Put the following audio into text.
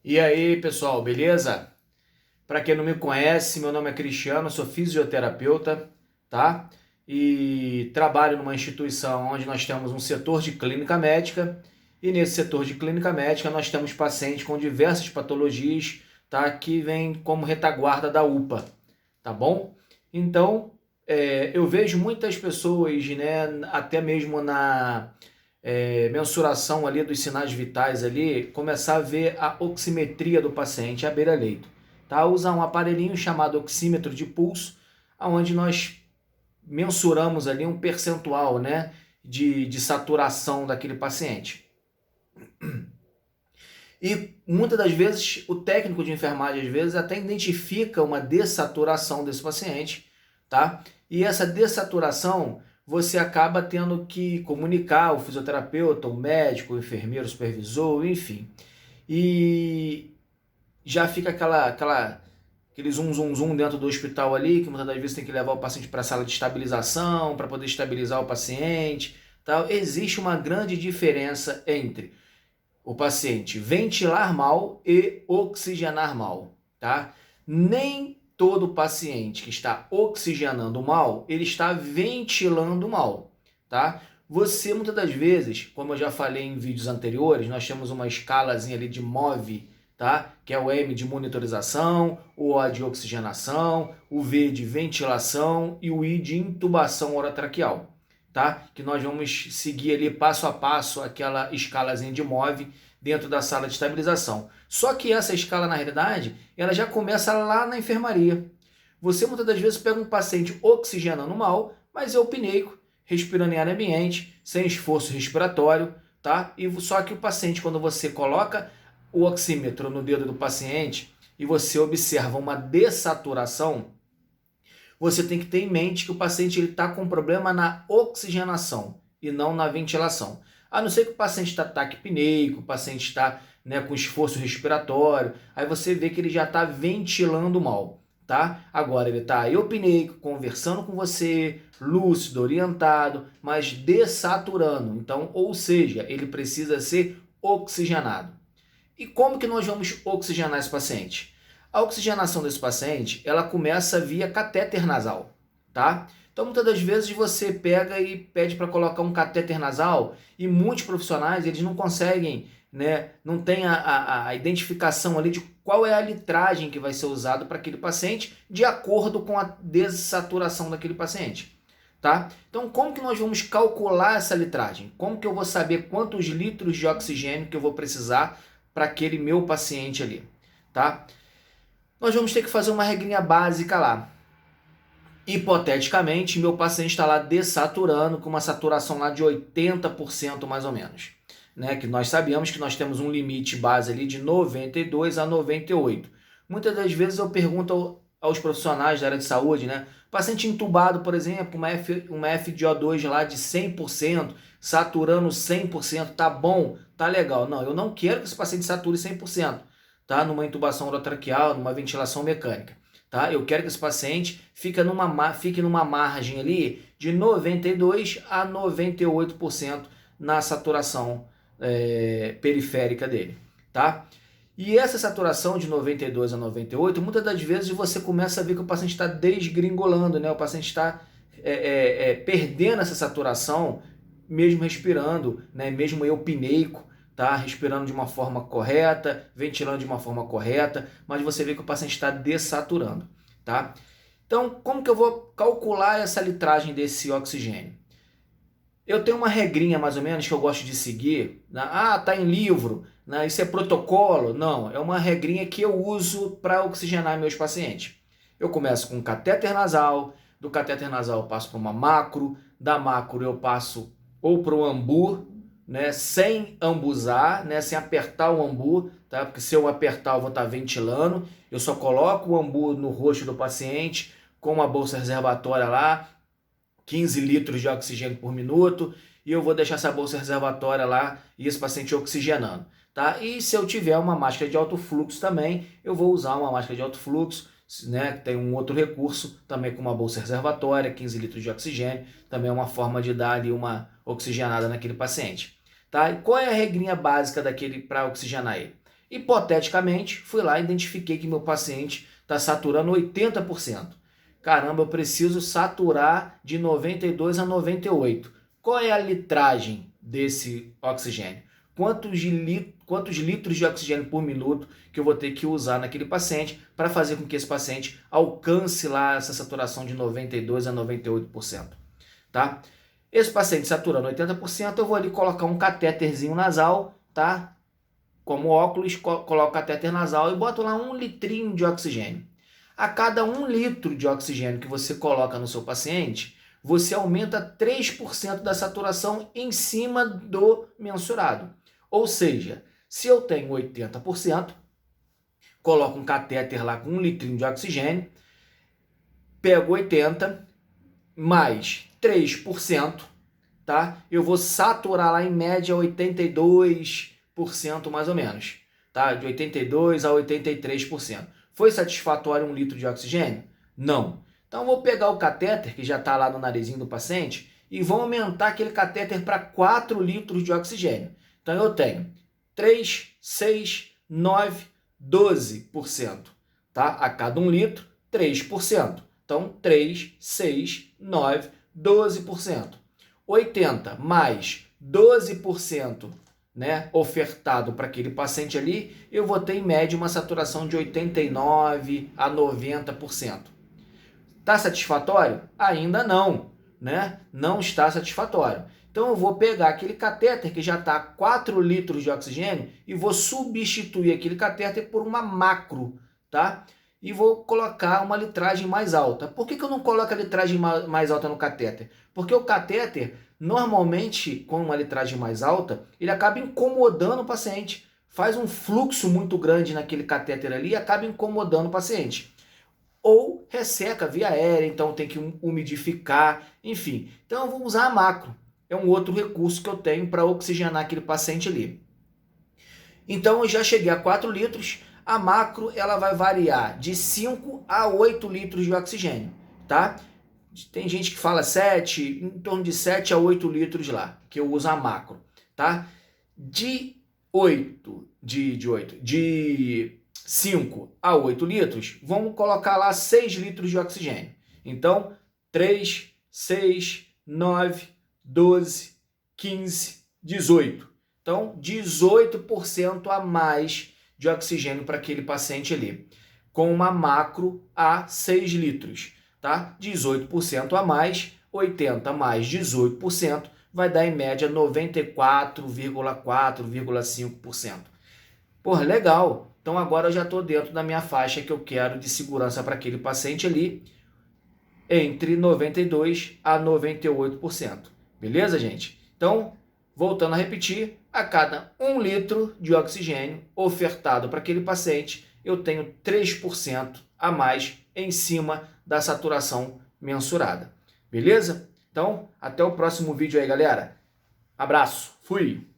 E aí, pessoal, beleza? Para quem não me conhece, meu nome é Cristiano, sou fisioterapeuta, tá? E trabalho numa instituição onde nós temos um setor de clínica médica, e nesse setor de clínica médica nós temos pacientes com diversas patologias, tá? Que vêm como retaguarda da UPA, tá bom? Então, eu vejo muitas pessoas, né, até mesmo na mensuração ali dos sinais vitais ali, começar a ver a oximetria do paciente à beira-leito. Tá? Usar um aparelhinho chamado oxímetro de pulso, onde nós mensuramos ali um percentual, né, de saturação daquele paciente. E muitas das vezes o técnico de enfermagem às vezes até identifica uma dessaturação desse paciente, tá? E essa dessaturação você acaba tendo que comunicar ao fisioterapeuta, o médico, o enfermeiro, o supervisor, enfim. E já fica aquele zum zum zum dentro do hospital ali, que muitas das vezes tem que levar o paciente para a sala de estabilização, para poder estabilizar o paciente, tá? Existe uma grande diferença entre o paciente ventilar mal e oxigenar mal, tá? Nem todo paciente que está oxigenando mal, ele está ventilando mal, tá? Você, muitas das vezes, como eu já falei em vídeos anteriores, nós temos uma escalazinha ali de MOV, tá? Que é o M de monitorização, o O de oxigenação, o V de ventilação e o I de intubação orotraqueal, tá? Que nós vamos seguir ali passo a passo aquela escalazinha de MOV dentro da sala de estabilização. Só que essa escala, na realidade, ela já começa lá na enfermaria. Você muitas das vezes pega um paciente oxigenando mal, mas eupneico, respirando em ar ambiente, sem esforço respiratório, tá? E só que o paciente, quando você coloca o oxímetro no dedo do paciente e você observa uma dessaturação, você tem que ter em mente que o paciente está com problema na oxigenação e não na ventilação. A não ser que o paciente está taquipneico, o paciente está, né, com esforço respiratório, aí você vê que ele já está ventilando mal, tá? Agora ele está eupneico, conversando com você, lúcido, orientado, mas dessaturando. Então, ou seja, ele precisa ser oxigenado. E como que nós vamos oxigenar esse paciente? A oxigenação desse paciente, ela começa via catéter nasal, tá? Então, muitas das vezes você pega e pede para colocar um catéter nasal e muitos profissionais, eles não conseguem, né? Não tem a identificação ali de qual é a litragem que vai ser usada para aquele paciente de acordo com a dessaturação daquele paciente, tá? Então, como que nós vamos calcular essa litragem? Como que eu vou saber quantos litros de oxigênio que eu vou precisar para aquele meu paciente ali, tá? Nós vamos ter que fazer uma regrinha básica lá. Hipoteticamente, meu paciente está lá dessaturando com uma saturação lá de 80% mais ou menos, né? Que nós sabemos que nós temos um limite base ali de 92 a 98. Muitas das vezes eu pergunto aos profissionais da área de saúde, né? Paciente entubado, por exemplo, uma FiO2 lá de 100%, saturando 100%, tá bom, tá legal. Não, eu não quero que esse paciente sature 100%, tá? Numa intubação orotraqueal, numa ventilação mecânica, tá? Eu quero que esse paciente fique numa margem ali de 92 a 98% na saturação periférica dele, tá? E essa saturação de 92 a 98, muitas das vezes você começa a ver que o paciente está desgringolando, né? O paciente está perdendo essa saturação, mesmo respirando, né? Mesmo eupneico, tá? Respirando de uma forma correta, ventilando de uma forma correta, mas você vê que o paciente está dessaturando, tá? Então, como que eu vou calcular essa litragem desse oxigênio? Eu tenho uma regrinha mais ou menos que eu gosto de seguir, né? Ah, tá em livro, né? Isso é protocolo? Não, é uma regrinha que eu uso para oxigenar meus pacientes. Eu começo com catéter nasal, do catéter nasal eu passo para uma macro, da macro eu passo ou para o ambu, né? Sem ambuzar, né? Sem apertar o ambu, tá? Porque se eu apertar eu vou estar ventilando. Eu só coloco o ambu no rosto do paciente com uma bolsa reservatória lá, 15 litros de oxigênio por minuto, e eu vou deixar essa bolsa reservatória lá e esse paciente oxigenando, tá? E se eu tiver uma máscara de alto fluxo também, eu vou usar uma máscara de alto fluxo, né? Tem um outro recurso também com uma bolsa reservatória, 15 litros de oxigênio, também é uma forma de dar ali uma oxigenada naquele paciente, tá? E qual é a regrinha básica daquele para oxigenar ele? Hipoteticamente, fui lá e identifiquei que meu paciente está saturando 80%. Caramba, eu preciso saturar de 92 a 98. Qual é a litragem desse oxigênio? Quantos litros de oxigênio por minuto que eu vou ter que usar naquele paciente para fazer com que esse paciente alcance lá essa saturação de 92 a 98%, tá? Esse paciente saturando 80%, eu vou ali colocar um catéterzinho nasal, tá? Como óculos, coloco o catéter nasal e boto lá 1 litrinho de oxigênio. A cada 1 litro de oxigênio que você coloca no seu paciente, você aumenta 3% da saturação em cima do mensurado. Ou seja, se eu tenho 80%, coloco um catéter lá com 1 litrinho de oxigênio, pego 80 mais 3%, tá? Eu vou saturar lá em média 82% mais ou menos, tá? De 82 a 83%. Foi satisfatório 1 litro de oxigênio? Não. Então eu vou pegar o catéter, que já está lá no narizinho do paciente, e vou aumentar aquele catéter para 4 litros de oxigênio. Então eu tenho 3, 6, 9, 12%. Tá? A cada 1 litro, 3%. Então 3, 6, 9, 12%. 80 mais 12%, né, ofertado para aquele paciente ali, eu vou ter em média uma saturação de 89 a 90%. Está satisfatório? Ainda não, né? Não está satisfatório. Então eu vou pegar aquele catéter que já está a 4 litros de oxigênio e vou substituir aquele catéter por uma macro, tá? E vou colocar uma litragem mais alta. Por que eu não coloco a litragem mais alta no catéter? Porque o catéter, normalmente, com uma litragem mais alta, ele acaba incomodando o paciente. Faz um fluxo muito grande naquele catéter ali e acaba incomodando o paciente. Ou resseca via aérea, então tem que umidificar, enfim. Então eu vou usar a macro. É um outro recurso que eu tenho para oxigenar aquele paciente ali. Então eu já cheguei a 4 litros. A macro ela vai variar de 5 a 8 litros de oxigênio, tá? Tem gente que fala 7, em torno de 7 a 8 litros lá, que eu uso a macro, tá? De 5 a 8 litros, vamos colocar lá 6 litros de oxigênio. Então, 3, 6, 9, 12, 15, 18. Então, 18% a mais de oxigênio para aquele paciente ali, com uma macro a 6 litros, tá? 18% a mais, 80 mais 18%, vai dar em média 94,4,5%. Pô, legal! Então agora eu já estou dentro da minha faixa que eu quero de segurança para aquele paciente ali, entre 92% a 98%. Beleza, gente? Então, voltando a repetir, a cada 1 litro de oxigênio ofertado para aquele paciente, eu tenho 3% a mais em cima da saturação mensurada. Beleza? Então, até o próximo vídeo aí, galera. Abraço. Fui!